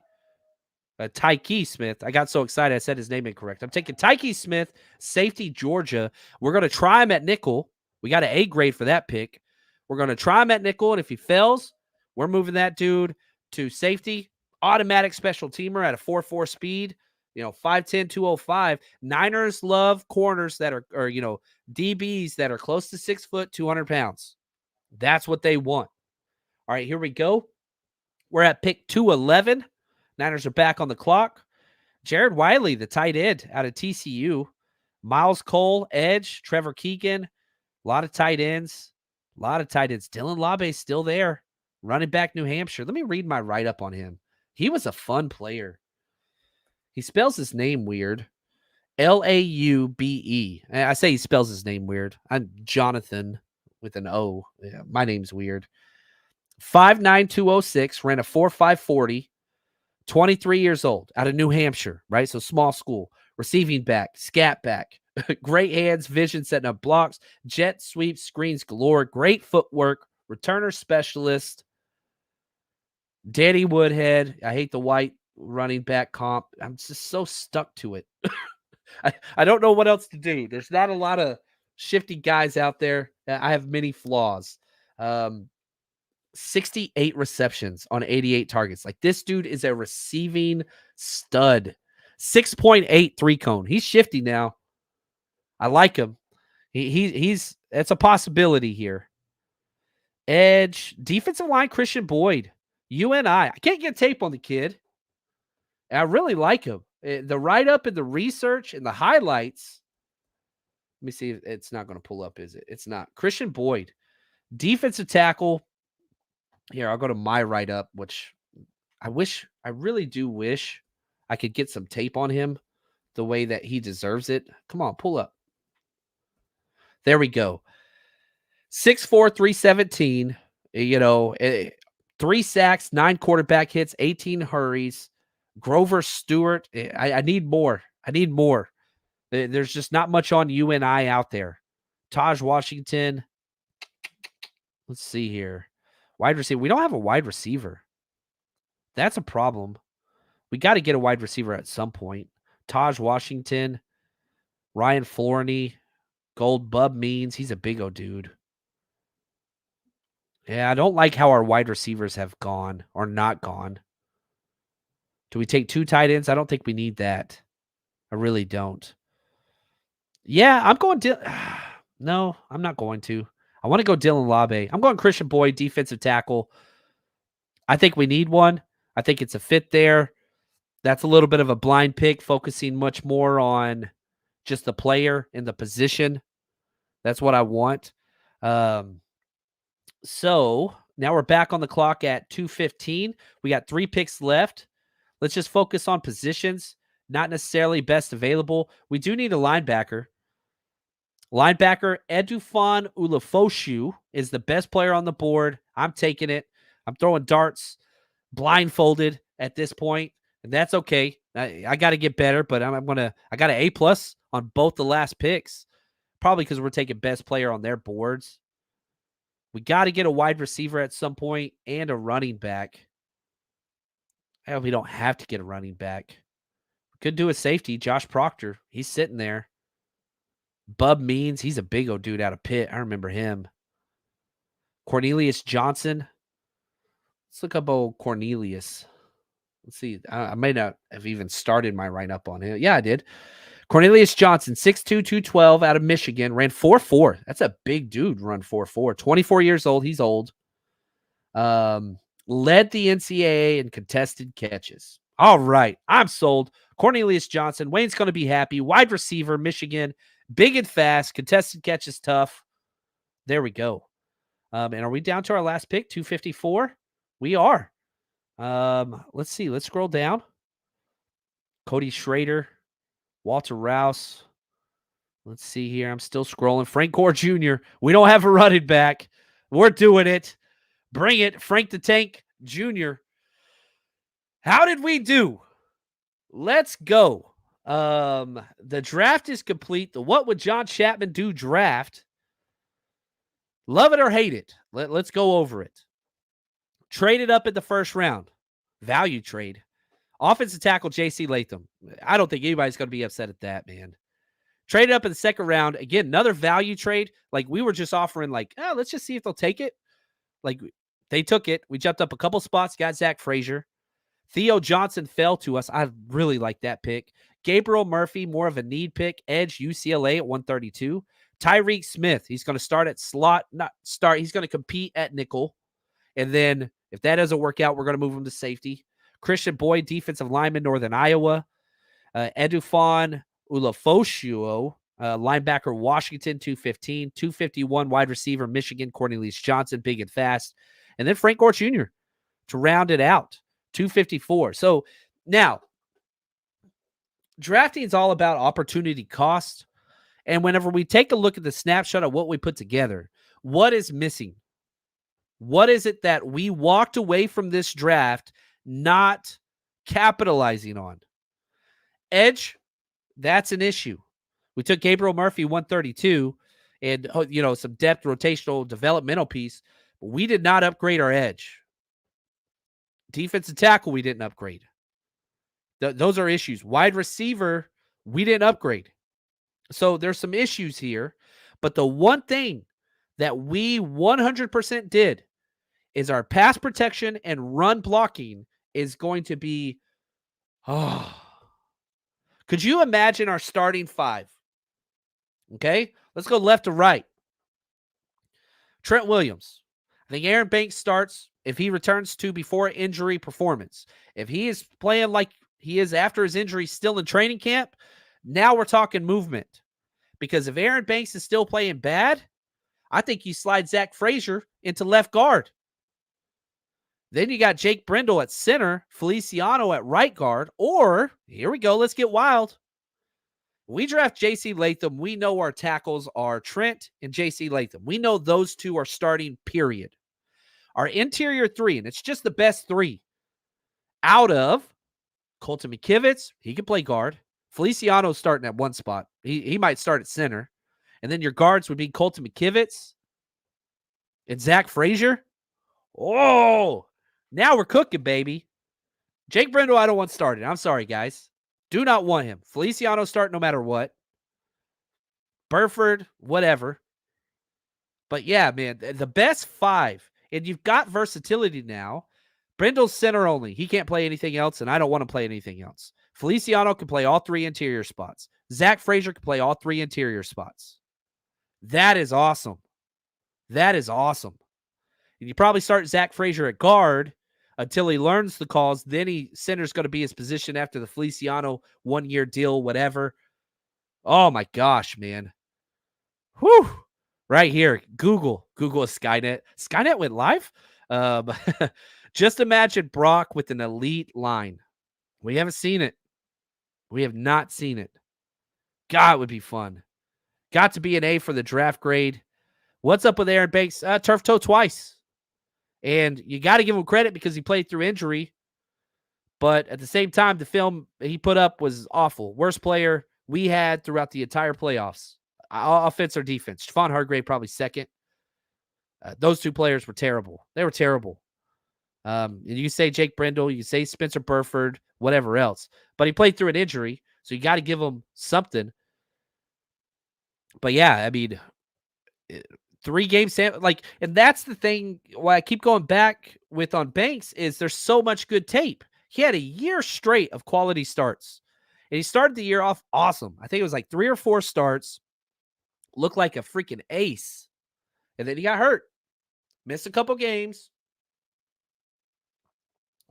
Tyke Smith. I got so excited I said his name incorrect. I'm taking Tyke Smith, safety, Georgia. We're going to try him at nickel. We got an A grade for that pick. We're going to try him at nickel, and if he fails, we're moving that dude to safety. Automatic special teamer at a 4.4 speed. 5'10", 205. Niners love corners that are DBs that are close to 6 foot, 200 pounds. That's what they want. All right, here we go. We're at pick 211. Niners are back on the clock. Jared Wiley, the tight end out of TCU. Miles Cole, edge. Trevor Keegan. A lot of tight ends. Dylan Labe still there. Running back, New Hampshire. Let me read my write-up on him. He was a fun player. He spells his name weird. Laube. I say he spells his name weird. I'm Jonathan with an O. Yeah, my name's weird. 5'9", 206. Ran a 4.5 40. 23 years old, out of New Hampshire, right? So small school. Receiving back, scat back. Great hands, vision, setting up blocks. Jet sweep, screens galore. Great footwork. Returner specialist. Danny Woodhead. I hate the white running back comp. I'm just so stuck to it. I don't know what else to do. There's not a lot of shifty guys out there. I have many flaws. 68 receptions on 88 targets. Like, this dude is a receiving stud. 6.8 3-cone. He's shifty now. I like him. He's it's a possibility here. Edge, defensive line, Christian Boyd. UNI. I can't get tape on the kid. I really like him. The write-up and the research and the highlights. Let me see if it's not going to pull up, is it? It's not. Christian Boyd, defensive tackle. Here, I'll go to my write-up, which I really do wish I could get some tape on him the way that he deserves it. Come on, pull up. There we go. 6'4", 317. 3 sacks, 9 quarterback hits, 18 hurries. Grover Stewart. I need more. I need more. There's just not much on UNI out there. Taj Washington. Let's see here. Wide receiver. We don't have a wide receiver. That's a problem. We got to get a wide receiver at some point. Taj Washington. Ryan Florney. Gold Bub Means. He's a big old dude. Yeah, I don't like how our wide receivers have gone or not gone. Do we take 2 tight ends? I don't think we need that. I really don't. Yeah, I'm going no, I'm not going to. I want to go Dylan Labe. I'm going Christian Boyd, defensive tackle. I think we need one. I think it's a fit there. That's a little bit of a blind pick, focusing much more on just the player and the position. That's what I want. So now we're back on the clock at 2:15. We got 3 picks left. Let's just focus on positions, not necessarily best available. We do need a linebacker. Linebacker Edufon Ulafoshu is the best player on the board. I'm taking it. I'm throwing darts blindfolded at this point, and that's okay. I got to get better, but I got an A+ on both the last picks, probably because we're taking best player on their boards. We got to get a wide receiver at some point and a running back. I hope we don't have to get a running back. We could do a safety, Josh Proctor. He's sitting there. Bub Means, he's a big old dude out of Pitt. I remember him. Cornelius Johnson. Let's look up old Cornelius. Let's see. I may not have even started my write-up on him. Yeah, I did. Cornelius Johnson, 6'2", 212 out of Michigan. Ran 4.4. That's a big dude, run 4.4. 24 years old. He's old. Led the NCAA in contested catches. All right. I'm sold. Cornelius Johnson. Wayne's going to be happy. Wide receiver, Michigan. Big and fast. Contested catches tough. There we go. And are we down to our last pick, 254? We are. Let's see. Let's scroll down. Cody Schrader. Walter Rouse. Let's see here. I'm still scrolling. Frank Gore Jr. We don't have a running back. We're doing it. Bring it. Frank the Tank Jr. How did we do? Let's go. The draft is complete. The What Would John Chapman Do draft. Love it or hate it. Let's go over it. Traded up in the first round. Value trade. Offensive tackle J.C. Latham. I don't think anybody's going to be upset at that, man. Traded up in the second round. Again, another value trade. Like, we were just offering, like, let's just see if they'll take it. Like, they took it. We jumped up a couple spots, got Zach Frazier. Theo Johnson fell to us. I really like that pick. Gabriel Murphy, more of a need pick. Edge, UCLA at 132. Tyreek Smith, he's going to start at slot. Not start. He's going to compete at nickel. And then if that doesn't work out, we're going to move him to safety. Christian Boyd, defensive lineman, Northern Iowa. Edufon Ulafoshu, linebacker, Washington, 215. 251, wide receiver, Michigan, Cornelius Johnson, big and fast. And then Frank Gore Jr. to round it out, 254. So now, drafting is all about opportunity cost. And whenever we take a look at the snapshot of what we put together, what is missing? What is it that we walked away from this draft not capitalizing on? Edge, that's an issue. We took Gabriel Murphy, 132, and some depth, rotational, developmental piece. But we did not upgrade our edge. Defensive tackle, we didn't upgrade. Those are issues. Wide receiver, we didn't upgrade. So there's some issues here. But the one thing that we 100% did is our pass protection and run blocking is going to be, could you imagine our starting 5? Okay, let's go left to right. Trent Williams. I think Aaron Banks starts if he returns to before injury performance. If he is playing like he is after his injury still in training camp, now we're talking movement. Because if Aaron Banks is still playing bad, I think you slide Zach Frazier into left guard. Then you got Jake Brindle at center, Feliciano at right guard, or, here we go, let's get wild. We draft J.C. Latham. We know our tackles are Trent and J.C. Latham. We know those two are starting, period. Our interior three, and it's just the best three, out of Colton McKivitz, he can play guard. Feliciano's starting at one spot. He might start at center. And then your guards would be Colton McKivitz and Zach Frazier. Oh, now we're cooking, baby. Jake Brindle, I don't want started. I'm sorry, guys. Do not want him. Feliciano start no matter what. Burford, whatever. But yeah, man, the best five. And you've got versatility now. Brindle's center only. He can't play anything else, and I don't want to play anything else. Feliciano can play all three interior spots. Zach Frazier can play all three interior spots. That is awesome. That is awesome. And you probably start Zach Frazier at guard until he learns the calls. Then center's going to be his position after the Feliciano 1-year deal, whatever. Oh my gosh, man. Whew. Right here. Google is Skynet. Skynet went live? Just imagine Brock with an elite line. We haven't seen it. We have not seen it. God, it would be fun. Got to be an A for the draft grade. What's up with Aaron Banks? Turf toe twice. And you got to give him credit because he played through injury. But at the same time, the film he put up was awful. Worst player we had throughout the entire playoffs. Offense or defense. Stephon Hargrave probably second. Those two players were terrible. They were terrible. You can say Jake Brindle. You can say Spencer Burford, whatever else. But he played through an injury, so you got to give him something. But yeah, I mean, 3 games, and that's the thing why I keep going back with on Banks is there's so much good tape. He had a year straight of quality starts, and he started the year off awesome. I think it was like 3 or 4 starts, looked like a freaking ace, and then he got hurt, missed a couple games,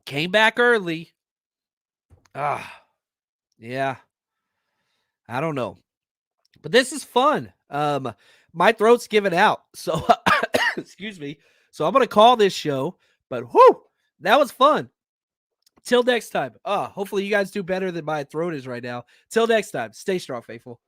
came back early. Yeah, I don't know, but this is fun. My throat's giving out, so excuse me. So I'm gonna call this show, but whoo, that was fun. Till next time. Hopefully you guys do better than my throat is right now. Till next time, stay strong, faithful.